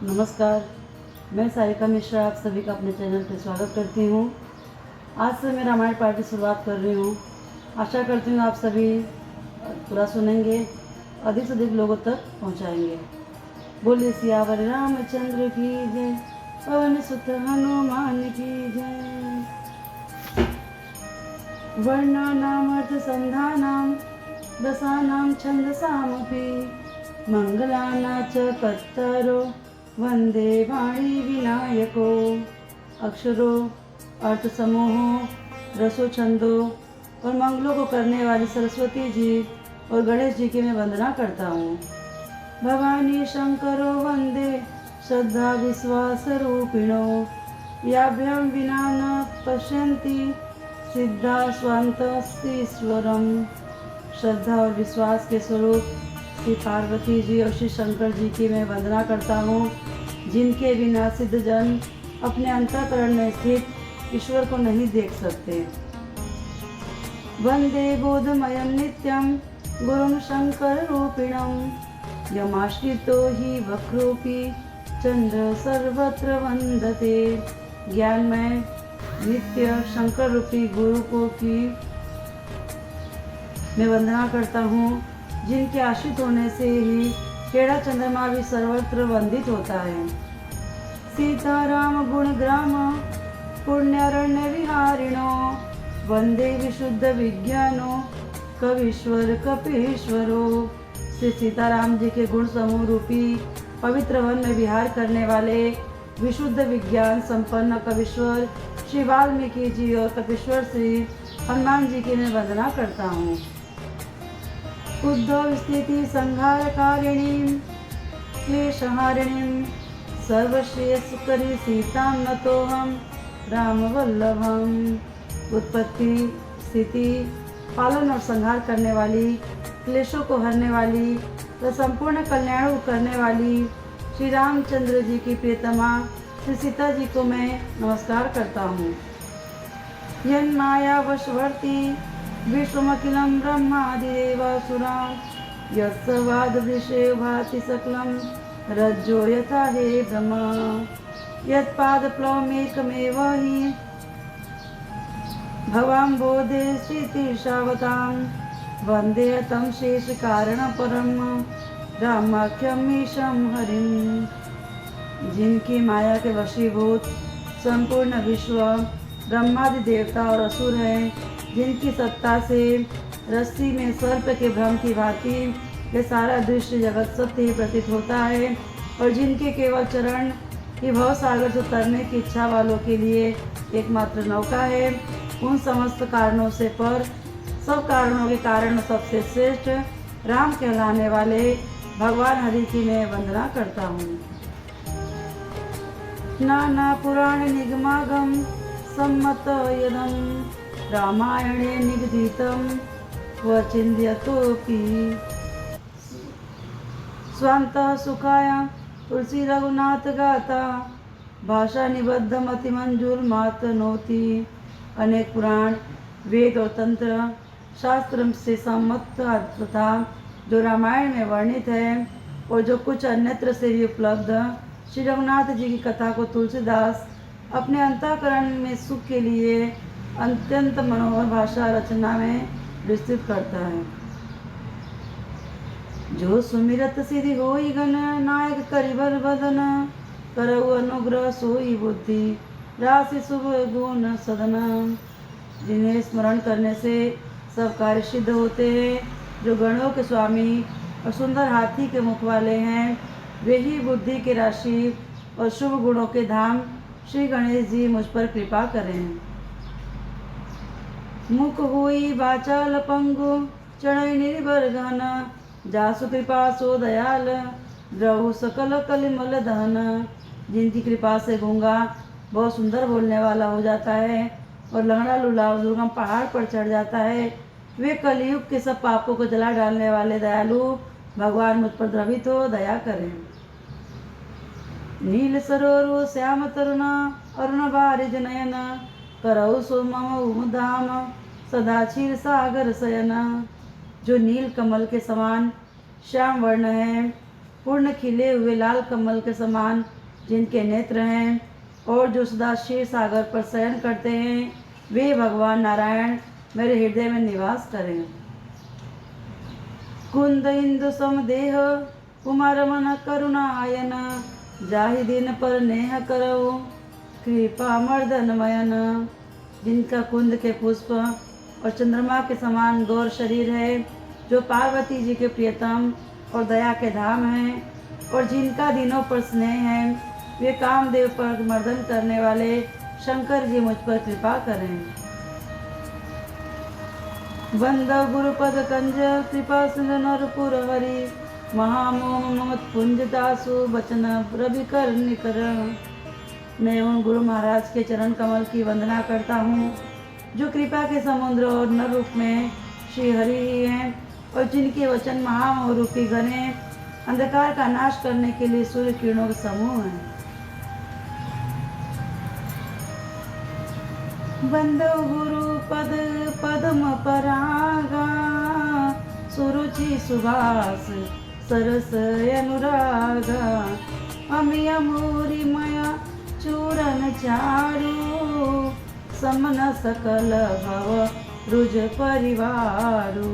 नमस्कार, मैं सारिका मिश्रा आप सभी का अपने चैनल पर स्वागत करती हूँ। आज से मैं रामायण पाठ की शुरुआत कर रही हूँ। आशा करती हूँ आप सभी पूरा सुनेंगे, अधिक से अधिक लोगों तक पहुँचाएंगे। बोलिए सियावर रामचंद्र की जय, पवन सुत हनुमान की जय। वर्णानामर्थ संधानां रसानां छन्दसामपि मंगलाना च कत्तरो वंदे वाणी विनायको। अक्षरों, अर्थ समूहों, रसो छंदों और मंगलों को करने वाली सरस्वती जी और गणेश जी की मैं वंदना करता हूँ। भवानी शंकरो वंदे श्रद्धा विश्वास रूपिणो, याभ्यां विना न पश्यन्ति सिद्धा स्वान्तस्तीश्वरम। श्रद्धा और विश्वास के स्वरूप श्री पार्वती जी और श्री शंकर जी की मैं वंदना करता हूँ, जिनके बिना सिद्ध जन अपने अंतःकरण में स्थित ईश्वर को नहीं देख सकते। वंदे बोधमयं नित्यं गुरुं शंकर रूपिणं, यमाश्रितो हि वक्रोऽपि चंद्र सर्वत्र वंदते। ज्ञानमय नित्य शंकर रूपी गुरु को की मैं वंदना करता हूँ, जिनके आश्रित होने से ही केड़ा चंद्रमा भी सर्वत्र वंदित होता है। सीताराम गुणग्राम पुण्यरण्य विहारिणो, वंदे विशुद्ध विज्ञानो कवीश्वर कपीश्वरो। श्री सीताराम जी के गुण समूह रूपी पवित्र वन में विहार करने वाले विशुद्ध विज्ञान संपन्न कवीश्वर श्री वाल्मीकि जी और कपीश्वर श्री हनुमान जी की मैं वंदना करता हूँ। उद्धव स्थिति संहारकारिणीं क्लेशहारिणीं सर्वश्रेयस्करी सीतां नतोऽहं रामवल्लभम्। उत्पत्ति, स्थिति, पालन और संहार करने वाली, क्लेशों को हरने वाली तो संपूर्ण कल्याण को करने वाली श्री रामचंद्र जी की प्रियतमा श्री सीता जी को मैं नमस्कार करता हूँ। यन्मायावशवर्ती विश्वमखिलं ब्रह्मादिदेवासुरां, यत्सवाददृशे भाति सकलं रज्जो यथा हे ब्रह्म। यत्पादप्लवमेकमेव हि भवाम्बोधे स्थितिशावतां, वन्दे तं शेषकारणपरं रामाख्यं ईशं हरिं। जिनकी माया के वशीभूत संपूर्ण विश्व ब्रह्मादि देवता और असुर हैं, जिनकी सत्ता से रस्सी में सर्प के भ्रम की भांति ये सारा दृश्य जगत सत्य ही प्रतीत होता है, और जिनके केवल चरण ही भव सागर से तरने की इच्छा वालों के लिए एकमात्र नौका है, उन समस्त कारणों से पर सब कारणों के कारण सबसे श्रेष्ठ राम कहलाने वाले भगवान हरि की मैं वंदना करता हूँ। नाना पुराण निगमागम सम्मत यदम, रामायणे निगदितं क्वचिन्द्यतोऽपि। स्वान्तः सुखाय तुलसी रघुनाथ गाथा, भाषा निबद्ध मति मंजूर मात नोति। अनेक पुराण, वेद और तंत्र शास्त्र से सम्मत तथा जो रामायण में वर्णित है और जो कुछ अन्यत्र से भी उपलब्ध श्री रघुनाथ जी की कथा को तुलसीदास अपने अंतःकरण में सुख के लिए अत्यंत मनोहर भाषा रचना में विस्तृत करता है। जो सुमिरत सिद्धि होई गण, नायक करिबर बदन, करऊ अनुग्रह सोई बुद्धि राशि शुभ गुण सदन। जिन्हें स्मरण करने से सब कार्य सिद्ध होते हैं, जो गणों के स्वामी और सुंदर हाथी के मुख वाले हैं, वे ही बुद्धि के राशि और शुभ गुणों के धाम श्री गणेश जी मुझ पर कृपा करें। मुख हुई वाचाल पंगु चढ़ई निर्भर घन, जासु कृपा सो दयाल द्रहु सकल कलिमल दहन। जिनकी कृपा से गूंगा बहुत सुंदर बोलने वाला हो जाता है और लंगड़ा लूला दुर्गम पहाड़ पर चढ़ जाता है, वे कलयुग के सब पापों को जला डालने वाले दयालु भगवान मुझ पर द्रवित हो दया करें। नील सरोरु श्याम तरुण अरुण बारिज नयन, करऊ सो मम उमधाम सदा क्षीर सागर शयन। जो नील कमल के समान श्याम वर्ण है पूर्ण खिले हुए लाल कमल के समान जिनके नेत्र हैं और जो सदा क्षीर सागर पर शयन करते हैं, वे भगवान नारायण मेरे हृदय में निवास करें। कुंद इंदु समदेह कुमार मन करुणायन, जाहि दिन पर नेह करऊ कृपा मर्दनमयन। जिनका कुंद के पुष्प और चंद्रमा के समान गौर शरीर है, जो पार्वती जी के प्रियतम और दया के धाम हैं, और जिनका दिनों पर स्नेह है, वे कामदेव पर मर्दन करने वाले शंकर जी मुझ पर कृपा करें। बंदव गुरुपद कंज कृपा सिंधु नरपुर हरि, महामोह ममत पुंज दासु बचन रवि कर निकर। मैं उन गुरु महाराज के चरण कमल की वंदना करता हूँ, जो कृपा के समुद्र और नर रूप में श्री हरि ही हैं, और जिनके वचन महामोह रूपी घने अंधकार का नाश करने के लिए सूर्य किरणों के समूह हैं। बंदो गुरु पद पद्म परागा, सुरुचि सुभाष सरस अनुरागा। अमिय मूरी मया चूरन चारु, समन सकल भव रुज परिवारु।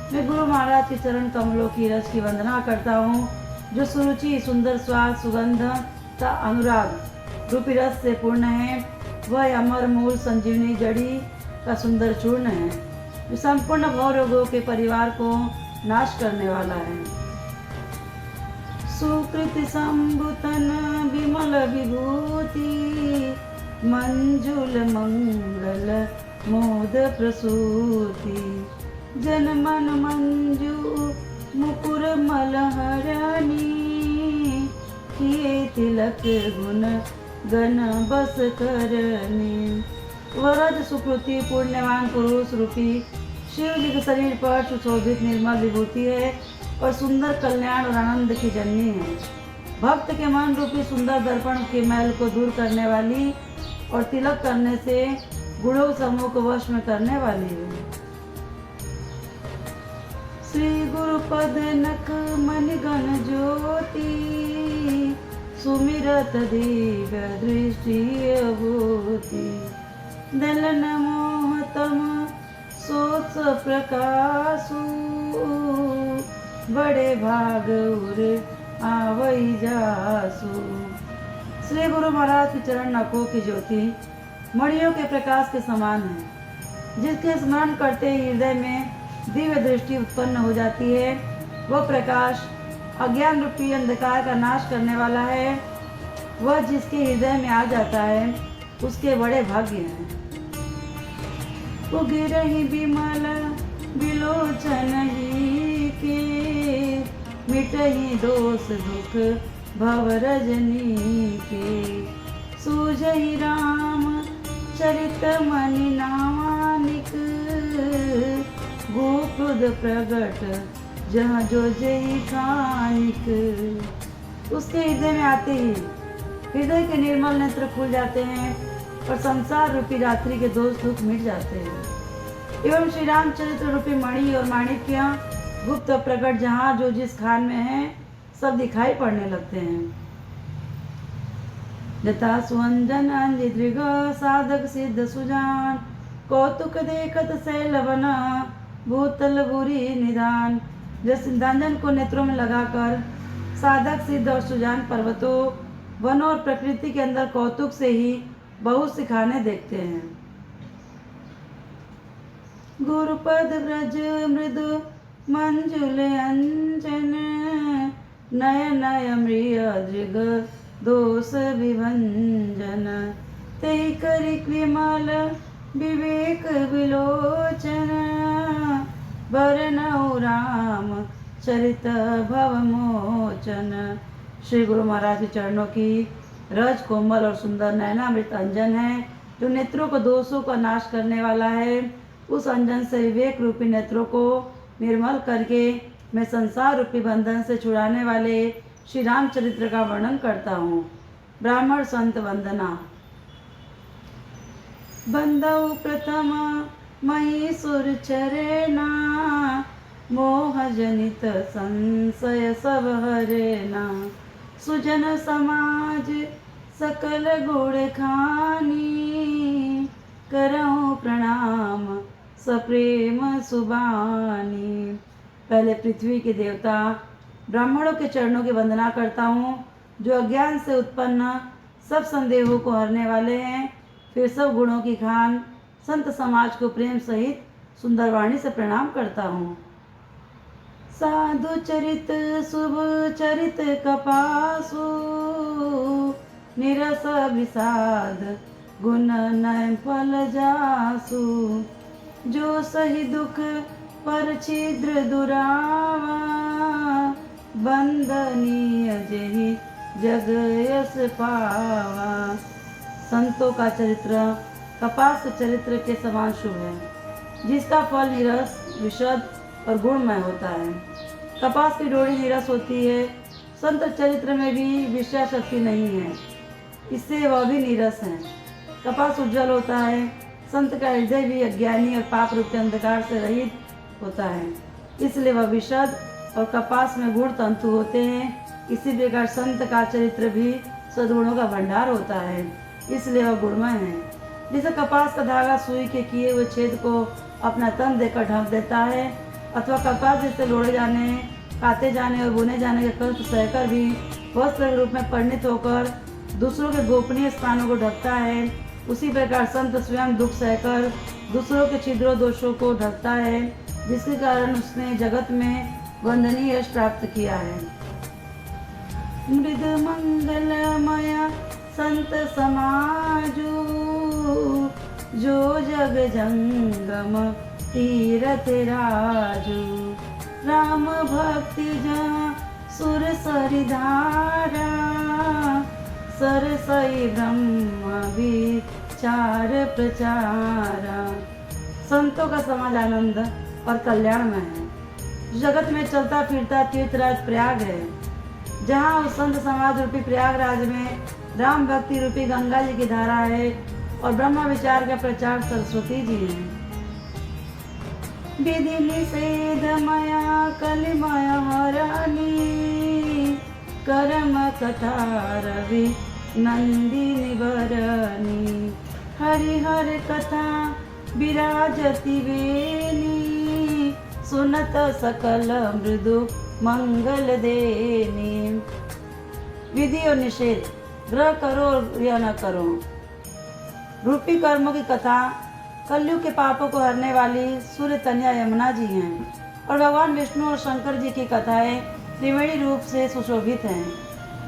मैं गुरु महाराज के चरण कमलों की रस की वंदना करता हूँ, जो सुरुचि सुंदर स्वाद सुगंध तथा अनुराग रूपी रस से पूर्ण है। वह अमर मूल संजीवनी जड़ी का सुंदर चूर्ण है, जो संपूर्ण भव रोगों के परिवार को नाश करने वाला है। सुकृति संभुतन विमल विभूति, मंजुल मंगल मोद प्रसूति। जन मन मंजू मुकुर मलहरणी, किए तिलक गुण गण बस करनी। वरद सुकृति पुण्यवान पुरुष रूपी शिव जी के शरीर पर सुशोभित निर्मल विभूति है, और सुंदर कल्याण और आनंद की जननी है। भक्त के मन रूपी सुंदर दर्पण के मैल को दूर करने वाली, और तिलक करने से गुणों समूह को वश में करने वाली है। श्री गुरु पद नख मनि गण ज्योति, सुमिरत दिव्य दृष्टि अभूति। दलन मोहतम सोच प्रकाशु, बड़े भाग उर आवई जासु। श्री गुरु महाराज के चरण नखों की ज्योति मणियों के प्रकाश के समान है, जिसके स्मरण करते ही हृदय में दिव्य दृष्टि उत्पन्न हो जाती है। वह प्रकाश अज्ञान रूपी अंधकार का नाश करने वाला है। वह जिसके हृदय में आ जाता है, उसके बड़े भाग्य हैं। उगिरहि बिमल बिलोचन ही के, मिटहि दोष दुख भव रजनी के। सूझहि राम चरित मणि नामानिक, गोकुद प्रगट जहाँ जो जय कानिक। उसके हृदय में आते ही हृदय के निर्मल नेत्र खुल जाते हैं, और संसार रूपी रात्रि के दोष दुख मिट जाते हैं। एवं श्री रामचरित्र रूपी मणि और माणिक्य गुप्त प्रकट जहाँ जो जिस खान में है, सब दिखाई पड़ने लगते हैं। जता सुअंजन अंजिदृग साधक सिद्ध सुजान, कौतुक देखत सैलवन भूतल बुरी निदान। जैसे दांजन को नेत्रों में लगाकर साधक सिद्ध और सुजान पर्वतों वनों और प्रकृति के अंदर कौतुक से ही बहुत सिखाने देखते हैं। गुरुपद व्रज मृदु मंजुल अंजन, नय नय मृय दृग दोष विभंजन। तेहि करि विमल विवेक विलोचन, बरनऊ राम चरित भव मोचन। श्री गुरु महाराज के चरणों की रज कोमल और सुंदर नयनामृत अंजन है, जो नेत्रों को दोषों का नाश करने वाला है। उस अंजन से विवेक रूपी नेत्रों को निर्मल करके मैं संसार रूपी बंधन से छुड़ाने वाले श्री रामचरित्र का वर्णन करता हूँ। ब्राह्मण संत वंदना। बंदौ प्रथम महीसुर चरेना, मोह जनित संशय सब हरेना। सुजन समाज सकल गुण खानी, करऊं प्रणाम सप्रेम सुबानी। पहले पृथ्वी के देवता ब्राह्मणों के चरणों की वंदना करता हूँ, जो अज्ञान से उत्पन्न सब संदेहों को हरने वाले हैं। फिर सब गुणों की खान संत समाज को प्रेम सहित सुंदर वाणी से प्रणाम करता हूँ। साधु चरित शुभ चरित कपासु, निरस विषाद गुण नय फल जासु। जो सही दुख पर छिद्र दुरावा, बंदनीय जेहि जग यस पावा। संतों का चरित्र कपास के चरित्र के समान शुभ है, जिसका फल निरस विशद और गुणमय होता है। कपास की डोरी निरस होती है, संत चरित्र में भी विषय शक्ति नहीं है, इससे वह भी नीरस है। कपास उज्जवल होता है, संत का हृदय भी अज्ञानी और पाप रूपी अंधकार से रहित होता है, इसलिए वह विशद और कपास में गुण तंतु होते हैं। इसी प्रकार संत का चरित्र भी सद्गुणों का भंडार होता है, इसलिए वह गुणमय है। जैसे कपास का धागा सुई के किए हुए छेद को अपना तन देकर ढक देता है, अथवा कपास जैसे लोड़े जाने, काते जाने और बुने जाने के कष्ट सहकर भी वस्त्र के रूप में परिणित होकर दूसरों के गोपनीय स्थानों को ढकता है, उसी प्रकार संत स्वयं दुख सहकर दूसरों के छिद्रों दोषों को ढकता है, जिसके कारण उसने जगत में वंदनीय यश प्राप्त किया है। मृद मंगलमय संत समाजू, जो जग जंगम तीरथ राजू। राम भक्ति जहाँ सुर सरिधारा, सरसई ब्रह्म विचार प्रचारा। संतों का समाज आनंद और कल्याणमय है। जगत में चलता फिरता तीर्थराज प्रयाग है, जहाँ उस संत समाज रूपी प्रयागराज में राम भक्ति रूपी गंगा जी की धारा है और ब्रह्म विचार का प्रचार सरस्वती जी हैं। विधि निषेध मया कलिमय हरानी, कर्म कथा रवि नंदिनी बरनी। हरिहर कथा विराजति वेनी, सुनत सकल मृदु मंगल देनी। विधि और निषेध, ग्रह करो या न करो रूपी कर्मों की कथा कलयुग के पापों को हरने वाली सूर्य तनया यमुना जी हैं, और भगवान विष्णु और शंकर जी की कथाएं त्रिवेणी रूप से सुशोभित हैं,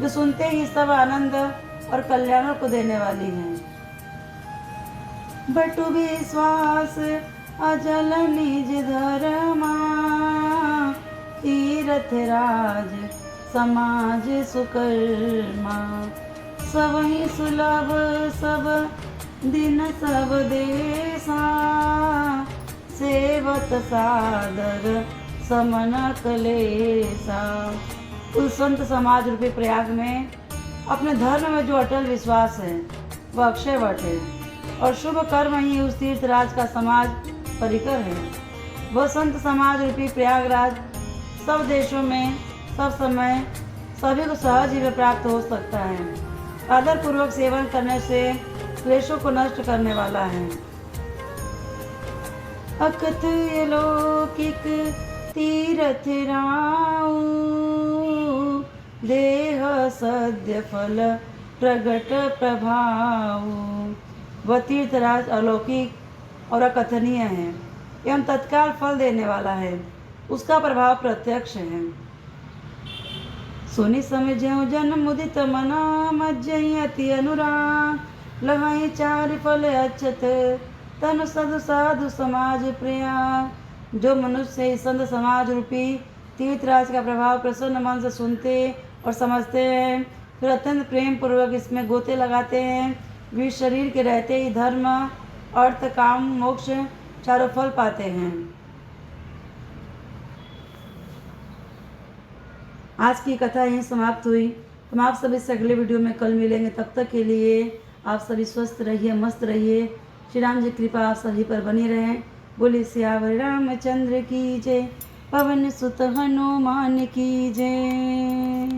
जो सुनते ही सब आनंद और कल्याण को देने वाली हैं। बटु विश्वास अजल निज धर्मा, तीरथ राज समाज सुकर्मा। सबहि सुलभ सब दिन सब देशा, सेवत सादर समन कलेसा। उस संत समाज रूपी प्रयाग में अपने धर्म में जो अटल विश्वास है वह अक्षय वट है, और शुभ कर्म ही उस तीर्थराज का समाज परिकर है। वह संत समाज रूपी प्रयागराज सब देशों में सब समय सभी को सहज ही में प्राप्त हो सकता है। आदर पूर्वक सेवन करने से क्लेशों को नष्ट करने वाला है। अकथ अलौकिक तीरथ राऊ, देह सद्य फल प्रगट प्रभाव। वह तीर्थराज अलौकिक और अकथनीय है एवं तत्काल फल देने वाला है, उसका प्रभाव प्रत्यक्ष है। सुनि समझऊ जन मुदित मना, मज्जहि अति अनुराग। लहई चार फल अक्षत, तनु सदु साधु समाज प्रिया। जो मनुष्य इस संत समाज रूपी तीर्थराज का प्रभाव प्रसन्न मन से सुनते और समझते हैं, फिर अत्यंत प्रेम पूर्वक इसमें गोते लगाते हैं, वे शरीर के रहते ही धर्म अर्थ काम मोक्ष चारों फल पाते हैं। आज की कथा यहीं समाप्त हुई। हम आप सभी से अगले वीडियो में कल मिलेंगे। तब तक के लिए आप सभी स्वस्थ रहिए, मस्त रहिए। श्री राम जी कृपा आप सभी पर बनी रहें। बोलिए सियावर रामचंद्र की जय। पवन सुत हनुमान की जय।